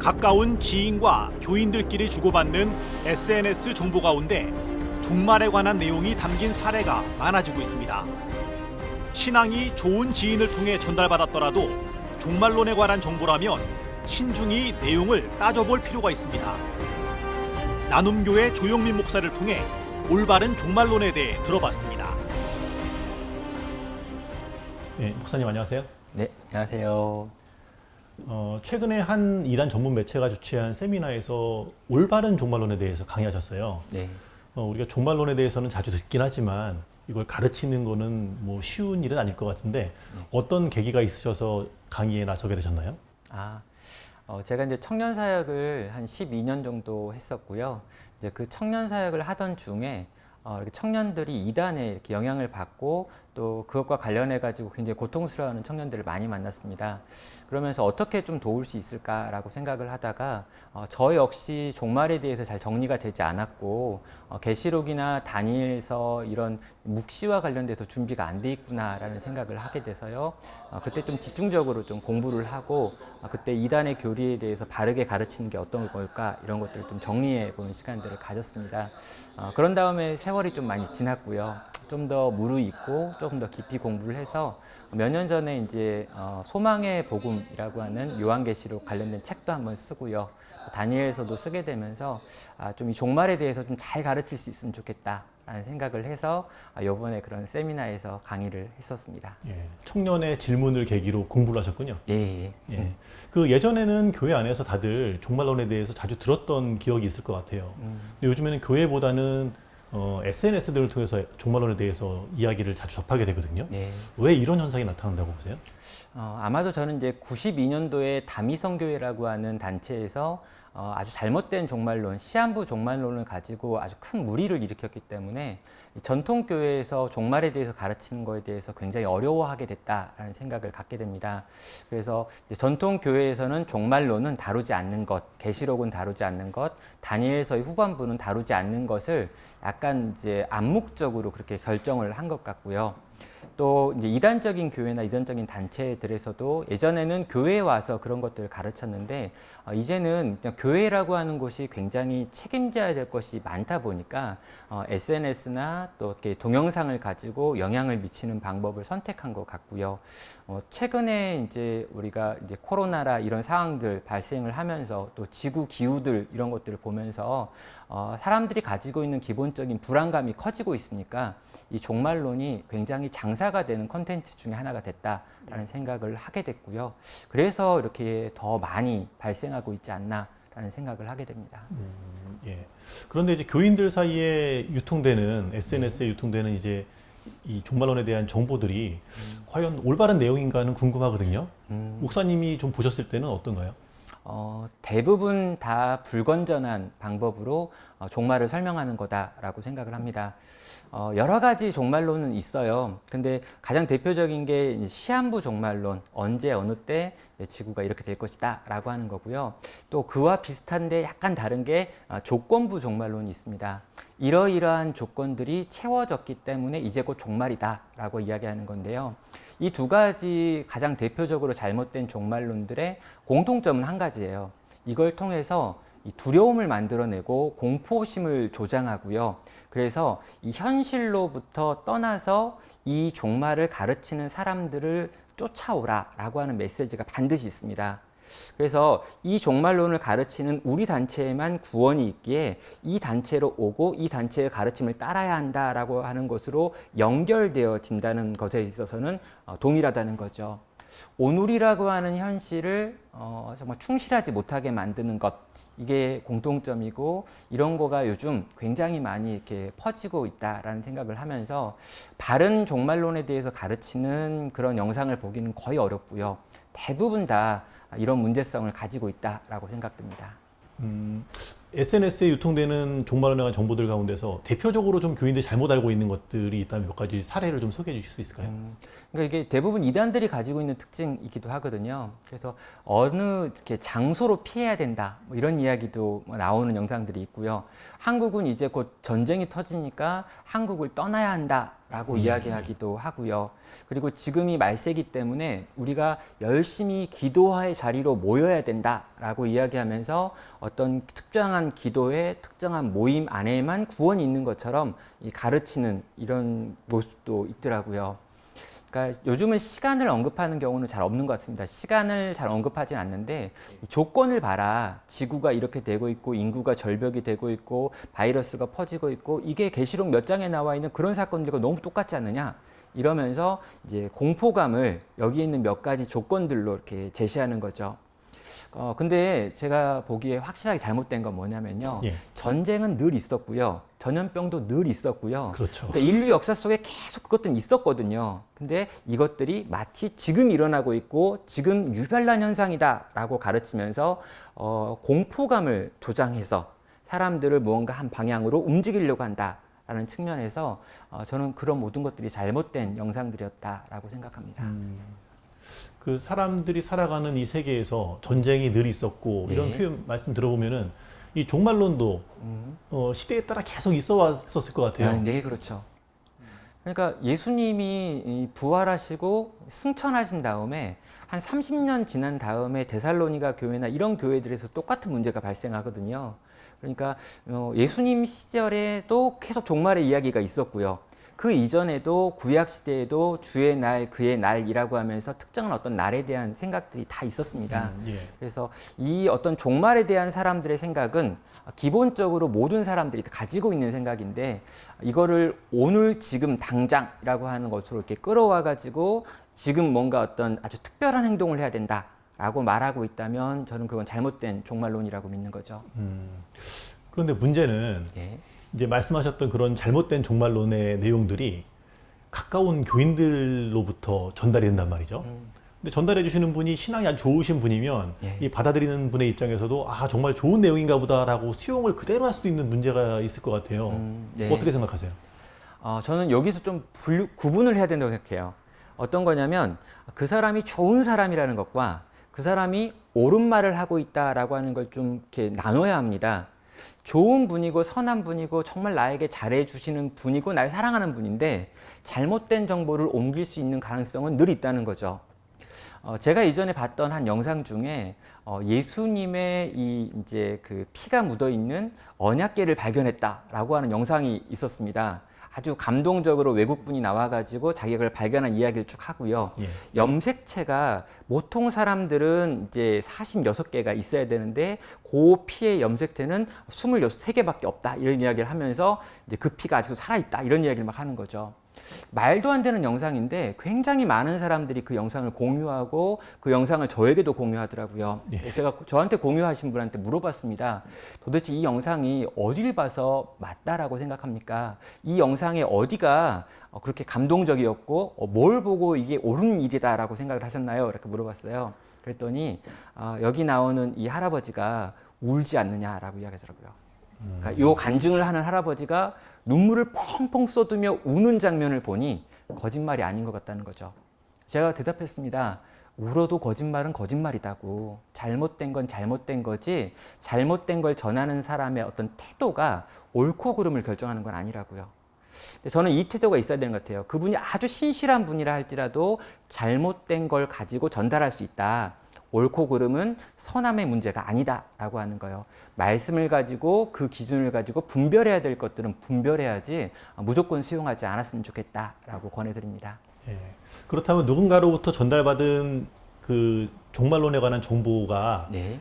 가까운 지인과 교인들끼리 주고받는 SNS 정보 가운데 종말에 관한 내용이 담긴 사례가 많아지고 있습니다. 신앙이 좋은 지인을 통해 전달받았더라도 종말론에 관한 정보라면 신중히 내용을 따져볼 필요가 있습니다. 나눔교회 조영민 목사를 통해 올바른 종말론에 대해 들어봤습니다. 네, 목사님 안녕하세요. 네, 안녕하세요. 최근에 한 이단 전문 매체가 주최한 세미나에서 올바른 종말론에 대해서 강의하셨어요. 네. 우리가 종말론에 대해서는 자주 듣긴 하지만 이걸 가르치는 거는 뭐 쉬운 일은 아닐 것 같은데 어떤 계기가 있으셔서 강의에 나서게 되셨나요? 제가 이제 청년 사역을 한 12년 정도 했었고요. 이제 그 청년 사역을 하던 중에 이렇게 청년들이 이단에 이렇게 영향을 받고 또 그것과 관련해 가지고 굉장히 고통스러워하는 청년들을 많이 만났습니다. 그러면서 어떻게 좀 도울 수 있을까라고 생각을 하다가 저 역시 종말에 대해서 잘 정리가 되지 않았고 계시록이나 다니엘서 이런 묵시와 관련돼서 준비가 안 돼 있구나라는 생각을 하게 돼서요. 그때 좀 집중적으로 좀 공부를 하고 그때 이단의 교리에 대해서 바르게 가르치는 게 어떤 걸까 이런 것들을 좀 정리해 보는 시간들을 가졌습니다. 그런 다음에 세월이 좀 많이 지났고요. 좀 더 무르익고 조금 더 깊이 공부를 해서 몇 년 전에 이제 소망의 복음이라고 하는 요한계시록 관련된 책도 한번 쓰고요. 다니엘서도 쓰게 되면서 좀 이 종말에 대해서 좀 잘 가르칠 수 있으면 좋겠다라는 생각을 해서 이번에 그런 세미나에서 강의를 했었습니다. 예, 청년의 질문을 계기로 공부를 하셨군요. 예. 예. 그 예전에는 교회 안에서 다들 종말론에 대해서 자주 들었던 기억이 있을 것 같아요. 근데 요즘에는 교회보다는 SNS들을 통해서 종말론에 대해서 이야기를 자주 접하게 되거든요. 네. 왜 이런 현상이 나타난다고 보세요? 아마도 저는 이제 92년도에 다미성교회라고 하는 단체에서 아주 잘못된 종말론, 시한부 종말론을 가지고 아주 큰 무리를 일으켰기 때문에 전통교회에서 종말에 대해서 가르치는 것에 대해서 굉장히 어려워하게 됐다라는 생각을 갖게 됩니다. 그래서 전통교회에서는 종말론은 다루지 않는 것, 계시록은 다루지 않는 것, 다니엘서의 후반부는 다루지 않는 것을 약간 이제 암묵적으로 그렇게 결정을 한 것 같고요. 또 이제 이단적인 교회나 이단적인 단체들에서도 예전에는 교회에 와서 그런 것들을 가르쳤는데 이제는 그냥 교회라고 하는 곳이 굉장히 책임져야 될 것이 많다 보니까 SNS나 또 이렇게 동영상을 가지고 영향을 미치는 방법을 선택한 것 같고요. 최근에 이제 우리가 이제 코로나라 이런 상황들 발생을 하면서 또 지구 기후들 이런 것들을 보면서 사람들이 가지고 있는 기본적인 불안감이 커지고 있으니까 이 종말론이 굉장히 장사가 되는 콘텐츠 중에 하나가 됐다라는 생각을 하게 됐고요. 그래서 이렇게 더 많이 발생하고 있지 않나라는 생각을 하게 됩니다. 예. 그런데 이제 교인들 사이에 유통되는 SNS에 유통되는 이제 이 종말론에 대한 정보들이 과연 올바른 내용인가는 궁금하거든요. 목사님이 좀 보셨을 때는 어떤가요? 대부분 다 불건전한 방법으로 종말을 설명하는 거다라고 생각을 합니다. 여러 가지 종말론은 있어요. 근데 가장 대표적인 게 시한부 종말론, 언제 어느 때 지구가 이렇게 될 것이다 라고 하는 거고요. 또 그와 비슷한데 약간 다른 게 조건부 종말론이 있습니다. 이러이러한 조건들이 채워졌기 때문에 이제 곧 종말이다 라고 이야기하는 건데요. 이 두 가지 가장 대표적으로 잘못된 종말론들의 공통점은 한 가지예요. 이걸 통해서 이 두려움을 만들어내고 공포심을 조장하고요. 그래서 이 현실로부터 떠나서 이 종말을 가르치는 사람들을 쫓아오라라고 하는 메시지가 반드시 있습니다. 그래서 이 종말론을 가르치는 우리 단체에만 구원이 있기에 이 단체로 오고 이 단체의 가르침을 따라야 한다라고 하는 것으로 연결되어진다는 것에 있어서는 동일하다는 거죠. 오늘이라고 하는 현실을 정말 충실하지 못하게 만드는 것, 이게 공통점이고 이런 거가 요즘 굉장히 많이 이렇게 퍼지고 있다라는 생각을 하면서 바른 종말론에 대해서 가르치는 그런 영상을 보기는 거의 어렵고요. 대부분 다 이런 문제성을 가지고 있다라고 생각됩니다. SNS에 유통되는 종말론에 관한 정보들 가운데서 대표적으로 좀 교인들이 잘못 알고 있는 것들이 있다면 몇 가지 사례를 좀 소개해 주실 수 있을까요? 그러니까 이게 대부분 이단들이 가지고 있는 특징이기도 하거든요. 그래서 어느 이렇게 장소로 피해야 된다, 뭐 이런 이야기도 나오는 영상들이 있고요. 한국은 이제 곧 전쟁이 터지니까 한국을 떠나야 한다라고 이야기하기도 하고요. 그리고 지금이 말세기 때문에 우리가 열심히 기도의 자리로 모여야 된다라고 이야기하면서 어떤 특정한 기도회, 특정한 모임 안에만 구원이 있는 것처럼 가르치는 이런 모습도 있더라고요. 그러니까 요즘은 시간을 언급하는 경우는 잘 없는 것 같습니다. 시간을 잘 언급하진 않는데 조건을 봐라. 지구가 이렇게 되고 있고 인구가 절벽이 되고 있고 바이러스가 퍼지고 있고 이게 계시록 몇 장에 나와 있는 그런 사건들과 너무 똑같지 않느냐. 이러면서 이제 공포감을 여기 있는 몇 가지 조건들로 이렇게 제시하는 거죠. 근데 제가 보기에 확실하게 잘못된 건 뭐냐면요. 예. 전쟁은 늘 있었고요. 전염병도 늘 있었고요. 그렇죠. 그러니까 인류 역사 속에 계속 그것들은 있었거든요. 근데 이것들이 마치 지금 일어나고 있고 지금 유별난 현상이다라고 가르치면서 공포감을 조장해서 사람들을 무언가 한 방향으로 움직이려고 한다라는 측면에서 저는 그런 모든 것들이 잘못된 영상들이었다라고 생각합니다. 그 사람들이 살아가는 이 세계에서 전쟁이 늘 있었고 이런 네. 표현 말씀 들어보면은 이 종말론도 시대에 따라 계속 있어 왔었을 것 같아요. 네, 그렇죠. 그러니까 예수님이 부활하시고 승천하신 다음에 한 30년 지난 다음에 데살로니가 교회나 이런 교회들에서 똑같은 문제가 발생하거든요. 그러니까 예수님 시절에도 계속 종말의 이야기가 있었고요. 그 이전에도 구약 시대에도 주의 날, 그의 날이라고 하면서 특정한 어떤 날에 대한 생각들이 다 있었습니다. 예. 그래서 이 어떤 종말에 대한 사람들의 생각은 기본적으로 모든 사람들이 가지고 있는 생각인데 이거를 오늘 지금 당장이라고 하는 것으로 이렇게 끌어와 가지고 지금 뭔가 어떤 아주 특별한 행동을 해야 된다라고 말하고 있다면 저는 그건 잘못된 종말론이라고 믿는 거죠. 그런데 문제는 예. 이제 말씀하셨던 그런 잘못된 종말론의 내용들이 가까운 교인들로부터 전달이 된단 말이죠. 근데 전달해 주시는 분이 신앙이 아주 좋으신 분이면 예. 이 받아들이는 분의 입장에서도 아 정말 좋은 내용인가 보다라고 수용을 그대로 할 수도 있는 문제가 있을 것 같아요. 네. 어떻게 생각하세요? 저는 여기서 좀 구분을 해야 된다고 생각해요. 어떤 거냐면 그 사람이 좋은 사람이라는 것과 그 사람이 옳은 말을 하고 있다라고 하는 걸 좀 이렇게 나눠야 합니다. 좋은 분이고 선한 분이고 정말 나에게 잘해주시는 분이고 날 사랑하는 분인데 잘못된 정보를 옮길 수 있는 가능성은 늘 있다는 거죠. 제가 이전에 봤던 한 영상 중에 예수님의 이제 그 피가 묻어 있는 언약궤를 발견했다라고 하는 영상이 있었습니다. 아주 감동적으로 외국분이 나와가지고 자기가 발견한 이야기를 쭉 하고요. 예. 염색체가 보통 사람들은 이제 46개가 있어야 되는데 그 피의 염색체는 23개밖에 없다 이런 이야기를 하면서 이제 그 피가 아직도 살아있다 이런 이야기를 막 하는 거죠. 말도 안 되는 영상인데 굉장히 많은 사람들이 그 영상을 공유하고 그 영상을 저에게도 공유하더라고요. 예. 제가 저한테 공유하신 분한테 물어봤습니다. 도대체 이 영상이 어딜 봐서 맞다라고 생각합니까? 이 영상의 어디가 그렇게 감동적이었고 뭘 보고 이게 옳은 일이다라고 생각을 하셨나요? 이렇게 물어봤어요. 그랬더니 여기 나오는 이 할아버지가 울지 않느냐라고 이야기하더라고요. 그러니까 요 간증을 하는 할아버지가 눈물을 펑펑 쏟으며 우는 장면을 보니 거짓말이 아닌 것 같다는 거죠. 제가 대답했습니다. 울어도 거짓말은 거짓말이다고. 잘못된 건 잘못된 거지 잘못된 걸 전하는 사람의 어떤 태도가 옳고 그름을 결정하는 건 아니라고요. 근데 저는 이 태도가 있어야 되는 것 같아요. 그분이 아주 신실한 분이라 할지라도 잘못된 걸 가지고 전달할 수 있다. 옳고 그름은 선함의 문제가 아니다라고 하는 거예요. 말씀을 가지고 그 기준을 가지고 분별해야 될 것들은 분별해야지 무조건 수용하지 않았으면 좋겠다라고 권해드립니다. 예. 그렇다면 누군가로부터 전달받은 그 종말론에 관한 정보가 네.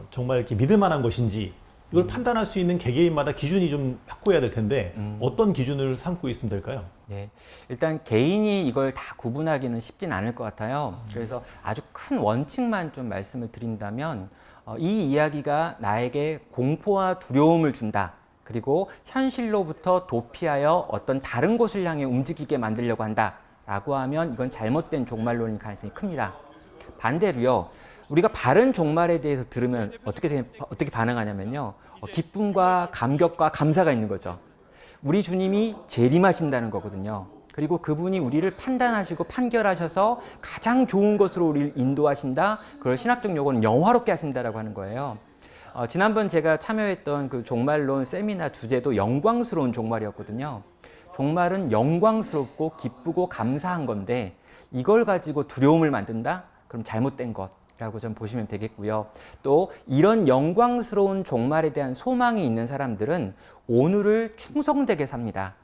정말 이렇게 믿을 만한 것인지 이걸 판단할 수 있는 개개인마다 기준이 좀 확고해야 될 텐데 어떤 기준을 삼고 있으면 될까요? 네. 일단 개인이 이걸 다 구분하기는 쉽진 않을 것 같아요. 그래서 아주 큰 원칙만 좀 말씀을 드린다면 이 이야기가 나에게 공포와 두려움을 준다. 그리고 현실로부터 도피하여 어떤 다른 곳을 향해 움직이게 만들려고 한다. 라고 하면 이건 잘못된 종말론일 가능성이 큽니다. 반대로요. 우리가 바른 종말에 대해서 들으면 어떻게 반응하냐면요. 기쁨과 감격과 감사가 있는 거죠. 우리 주님이 재림하신다는 거거든요. 그리고 그분이 우리를 판단하시고 판결하셔서 가장 좋은 것으로 우리를 인도하신다. 그걸 신학적 용어는 영화롭게 하신다라고 하는 거예요. 지난번 제가 참여했던 그 종말론 세미나 주제도 영광스러운 종말이었거든요. 종말은 영광스럽고 기쁘고 감사한 건데 이걸 가지고 두려움을 만든다? 그럼 잘못된 것이라고 좀 보시면 되겠고요. 또 이런 영광스러운 종말에 대한 소망이 있는 사람들은 오늘을 충성되게 삽니다.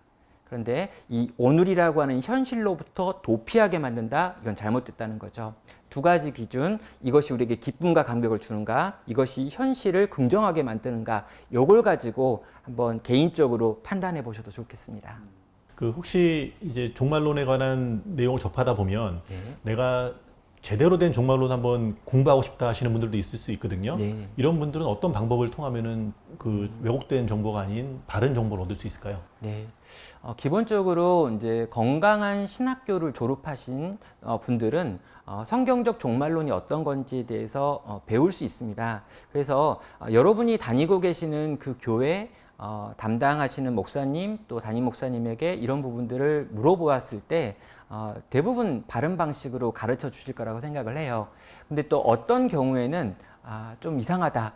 그런데 이 오늘이라고 하는 현실로부터 도피하게 만든다? 이건 잘못됐다는 거죠. 두 가지 기준, 이것이 우리에게 기쁨과 감격을 주는가, 이것이 현실을 긍정하게 만드는가, 요걸 가지고 한번 개인적으로 판단해 보셔도 좋겠습니다. 그 혹시 이제 종말론에 관한 내용을 접하다 보면 네. 내가 제대로 된 종말론 한번 공부하고 싶다 하시는 분들도 있을 수 있거든요. 네. 이런 분들은 어떤 방법을 통하면은 그 왜곡된 정보가 아닌 바른 정보를 얻을 수 있을까요? 네. 기본적으로 이제 건강한 신학교를 졸업하신 분들은 성경적 종말론이 어떤 건지에 대해서 배울 수 있습니다. 그래서 여러분이 다니고 계시는 그 교회 담당하시는 목사님 또 담임 목사님에게 이런 부분들을 물어보았을 때 대부분 바른 방식으로 가르쳐 주실 거라고 생각을 해요. 근데 또 어떤 경우에는 좀 이상하다.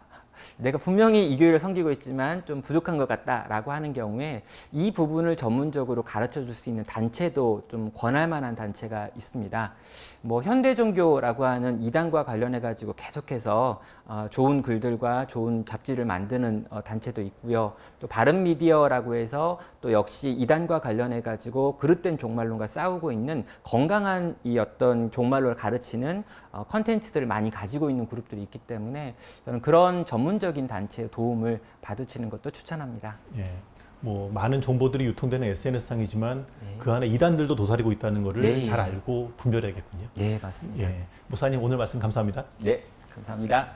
내가 분명히 이 교회를 섬기고 있지만 좀 부족한 것 같다라고 하는 경우에 이 부분을 전문적으로 가르쳐 줄 수 있는 단체도 좀 권할 만한 단체가 있습니다. 뭐 현대종교라고 하는 이단과 관련해 가지고 계속해서 좋은 글들과 좋은 잡지를 만드는 단체도 있고요. 또 바른미디어라고 해서 또 역시 이단과 관련해 가지고 그릇된 종말론과 싸우고 있는 건강한 이 어떤 종말론을 가르치는 컨텐츠들을 많이 가지고 있는 그룹들이 있기 때문에 저는 그런 전문적인 단체의 도움을 받으시는 것도 추천합니다. 예. 뭐 많은 정보들이 유통되는 SNS상이지만 네. 그 안에 이단들도 도사리고 있다는 것을 네. 잘 알고 분별해야겠군요. 네, 맞습니다. 예. 목사님 오늘 말씀 감사합니다. 네, 감사합니다.